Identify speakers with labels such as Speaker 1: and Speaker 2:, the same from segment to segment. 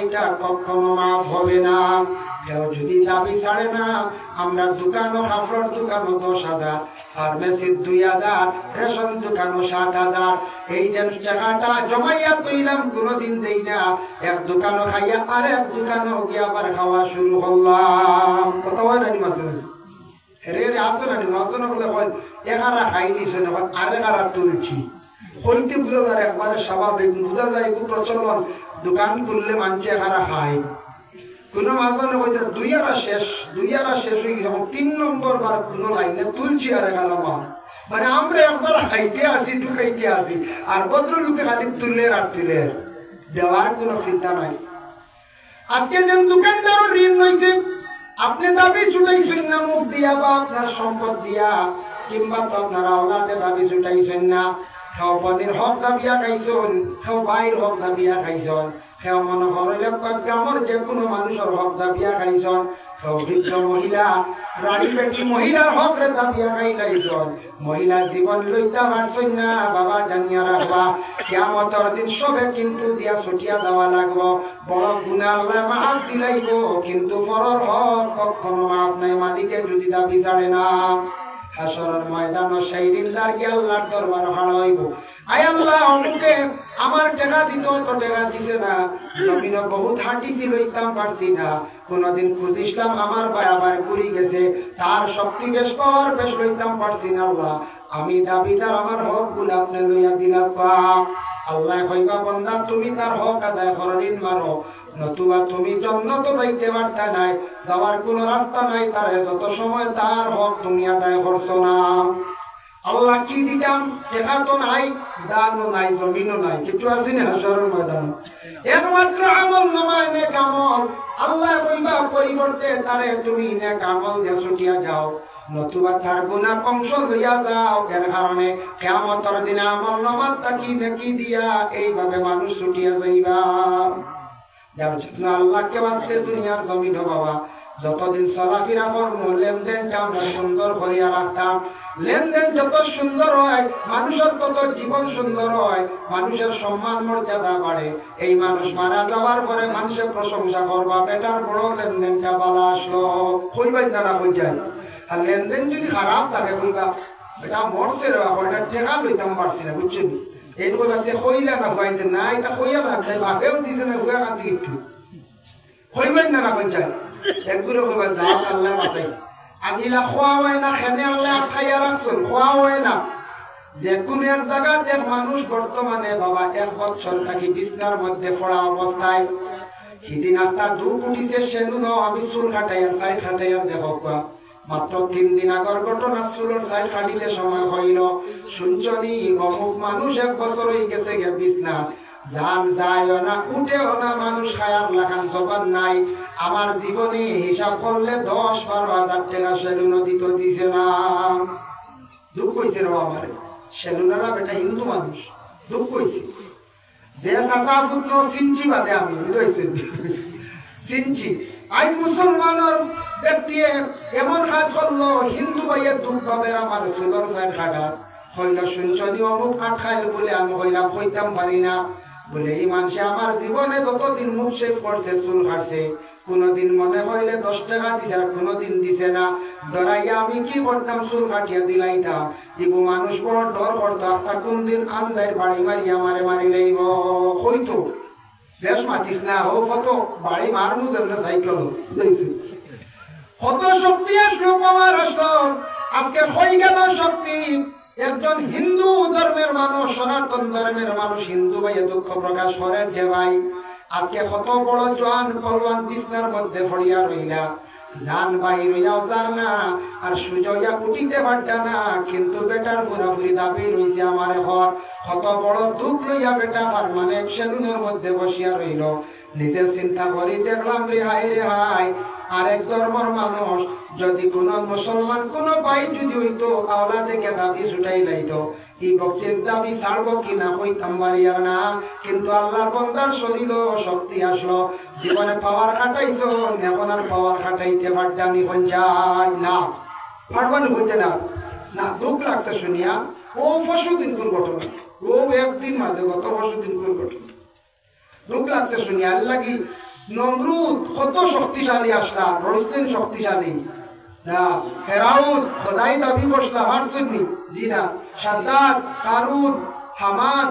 Speaker 1: এটা কখনো মাফ হবে না। কেউ যদি দাবি ছাড়ে না, আমরা দোকানও কাপড়ের দোকানও 10,000, ফার্মেসির 2,000, রেশন দোকানও 7,000, এই যে টাকাটা জমাইয়া তুইলাম কোনোদিন দেই না, এক দোকানও খাইয়া আর এক দোকানও গিয়ে আবার খাওয়া শুরু করলাম। কথা হয় না মাঝে রে আসো না মাঝে বলে হয় একারা খাই দিছে না আরেকারা তুলছি হইতে বুঝা যায় একবারে স্বাভাবিক বুঝা যায় খুব প্রচলন। দোকান খুললে মানছে একারা খায়, কোনো মাঝে হইতে দুই আরা শেষ হয়ে গেছে, 3 নম্বর বার কোনো লাইনে তুলছি আর একারা মা মানে আমরা একবার খাইতে আসি ঢুকাইতে আসি আর ভদ্রলোকে খালি তুললে আর তুলে দেওয়ার কোনো চিন্তা নাই। আজকে যেন দোকানদারও ঋণ হয়েছে, আপনি দাবি ছুটাইছেন না মুখ দিয়া বা আপনার সম্পদ দিয়া, কিংবা তো আপনারা ওলাতে দাবি ছুটাইছেন না, কেউ পদের হক দাবিয়া খাইছেন, কেউ ভাইয়ের হক দাবিয়া খাইছেন, কেউ মনে হরলে গ্রামের যে কোনো মানুষের হক দাবিয়া খাইছেন, কেউ বৃদ্ধ মহিলা রাড়ি বেটি মহিলার হক রে দাবিয়া খাইলাইছেন। মহিলা জীবন লইতে পারছেন না, বাবা জানিয়া রাখবা কিয়ামতের দিন সবে কিন্তু দিয়া ছুটিয়া দেওয়া লাগবো। বড় গুনাহ আল্লাহ মাফ দিলাইব, কিন্তু পরের হক কখনো মাফ নাই মালিকে যদি দাবি ছাড়ে না। হাসরের ময়দানে সেই দিনদার কি আল্লাহর দরবারে হারাইব, আয় আল্লাহ অমুকে আমার টাকা দিত তো টাকা দিছে না, জমিনে বহুত হাঁটিছি লইতাম পারছি না, কোনদিন খুঁজিছিলাম আমার ভাই আবার ঘুরি গেছে, তার শক্তি বেশ পাওয়ার বেশ লইতাম পারছি না। আল্লাহ আমি দাবিদার, আমার হক গুলো আপনি লইয়া দিলাম। আল্লাহ কইবা বান্দা তুমি তার হক আদায় করিন মারো, নতুবা তুমি জান্নাতে যাইতে পারতা নাই, যাওয়ার কোনো রাস্তা নাই, তার যত সময় তার হক তুমি আদায় করছো না। আল্লাহ কি দিতাম, টাকা তো নাই, দানও নাই, জমিনও নাই, কিছু আছে না হাসরের ময়দানে একমাত্র আমল নামায় নেক আমল। আল্লাহ কইবা পরিবর্তে তারে তুমি নেক আমল দিয়ে ছুটিয়া যাও, নতুবা তার গুনাহ কংস লইয়া যাও। এর কারণে কিয়ামতের দিনে আমল নামাত তাকি দেখি দিয়া এইভাবে মানুষ ছুটিয়া যাইবা। যার জন্য আল্লাহকে বাঁচতে দুনিয়ার জমিন বাবা যতদিন চলাফেরা করবো লেনদেনটা আমরা সুন্দর করিয়া রাখতাম। লেনদেন যত সুন্দর হয় মানুষের তত জীবন সুন্দর হয়, মানুষের সম্মান মর্যাদা বাড়ে। এই মানুষ মারা যাওয়ার পরে মানুষের প্রশংসা করবা বেটার বড় লেনদেনটা বালা আসলো, কইবাই না বুঝাই। আর লেনদেন যদি খারাপ থাকে কইবা এটা মরছে রে বাবা, এটা টেকা লইতাম পারছি না, বুঝছেন। এই কথা কইলা না ভাইতে না, এটা কইয়া না ভাবেও দিছে না, হুয়া কাঁদি একটু কইবেন না বুঝাই। একগুলো কইবা যা আল্লাহ বাঁচাই, আগিলা খোয়া হয় না, খেনে আল্লাহ খাইয়া রাখছেন, খোয়া হয় না। যে কোনো এক জায়গাতে মানুষ বর্তমানে বাবা 1 বছর থাকি বিছনার মধ্যে পড়া অবস্থায়, সেদিন আপনার 2 কোটিতে সেলুন আমি চুল কাটাইয়া সাইড কাটাইয়া দেখো মাত্র 3 দিন আগর ঘটনা, চুলের সাইড কাটিতে সময় হইল, শুনছনি অমুক মানুষ 1 বছর হয়ে গেছে গে বিছনা, জান যায় না উঠেও না, মানুষ খায়ার লাগান জবান নাই। আমার জীবনে হিসাব করলে 10-12 হাজার টাকা সেলুনও দিছে না। দুঃখ হয়েছে রে আমার সেলুনারা বেটা হিন্দু মানুষ, দুঃখ হয়েছে। যে চাচা পুত্র চিনছি বাদে আমি চিনছি, আজ মুসলমানের ব্যক্তি এমন কাজ করলো, হিন্দু ভাইয়ের দুঃখ পাবে আমার চুলোর সাইড কাটা হইল, শুনছনি অমুক কাঠ খাইল বলে আমি হইলাম হইতাম পারি না বলে। এই মানুষে আমার জীবনে যতদিন মুখ শেভ করছে চুল কাটছে, কোনদিন মনে হইলে 10 টাকা দিছে আর কোনদিন দিছে না। ধরাইয়া আমি কি করতাম, চুল কাটিয়া দিলাইতাম। ইবু মানুষ বড় ডর করতো, আপনার কোন দিন আন্দার বাড়ি মারিয়া মারে মারি লাইব হইতো, বেশ মাতিস না ও কত বাড়ি মারমু যেমন সাইকেল কত শক্তি আসলো পাওয়ার আসলো। আজকে হয়ে গেল শক্তি, একজন হিন্দু ধর্মের মানুষ, সনাতন ধর্মের মানুষ হিন্দু ভাই দুঃখ প্রকাশ করেন যে ভাই আজকে কত বড় জোয়ান পলওয়ান বিছনার মধ্যে পড়িয়া রইলা, জান বাহির হইয়াও যার না আর সুজয়া উঠিতে পারতা না, কিন্তু বেটার পুরাপুরি দাবি রইছে আমার ঘর। কত বড় দুঃখ লইয়া বেটা মানে সেলুনের মধ্যে বসিয়া রইল। নিজে চিন্তা করি দেখলাম রে হাই আরেক ধর্মের মানুষ যদি কোন মুসলমান কোন ভাই যদি হইতো আওলা থেকে দাবি ছুটাই লাইতো, এই ভক্তির দাবি ছাড়বো কিনা হইতাম বাড়িয়ার না। কিন্তু আল্লাহর বন্দার শরীর শক্তি আসলো, জীবনে পাওয়ার খাটাইছো, এখন আর পাওয়ার খাটাইতে পারতানি পঞ্চায় না, পারবানি হইতে না। না দুঃখ লাগছে শুনিয়া, ও 5 দিন ঘটনা, ও একদিন মাঝে গত 5 দিন ঘটনা দুঃখ লাগছে শুনিয়া। আল্লাহ কি নমরুদ কত শক্তিশালী আসলা রইছেন শক্তিশালী না ফেরাউন খোদাই দাবি বসলা হারসুনি জি না সাদ্দাত কারুন হামান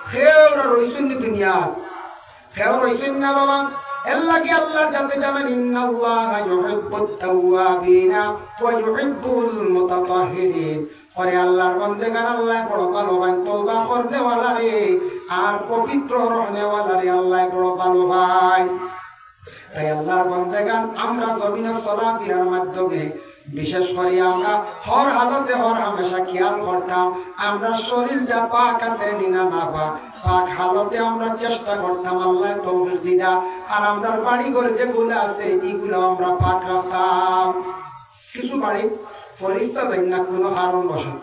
Speaker 1: খেওরা রইছেন দুনিয়া খেও রইছেন না বাবা আল্লাহ কি আল্লাহ জানতে জানেন ইন্নাল্লাহা ইউহিব্বুত তাওয়াবিনা ওয়া ইউহিব্বুল মুতাতাহহিরিন পরে আল্লাহর বান্দাগান আল্লাহ বড় ভালোবাসেন তওবা করতে ওয়ালারে আর পবিত্র রহনে ওয়ালারে আল্লাহ বড় ভালোবাসেন তাই আল্লাহর বান্দাগান আমরা জমিনে চলাফেরার মাধ্যমে বিশেষ করে আমরা হর হালতে হর হামেশা খেয়াল করতাম আমরা শরীরটা পাক আছে নিনা না পাক হালতে আমরা চেষ্টা করতাম আল্লাহ তৌফিক দিদা আর আমরা বাড়ি ঘরে যেগুলো আছে এইগুলো আমরা পাক রাখতাম কিছু বাড়ি ফরিস্তা দেন না কোনো কারণ বসত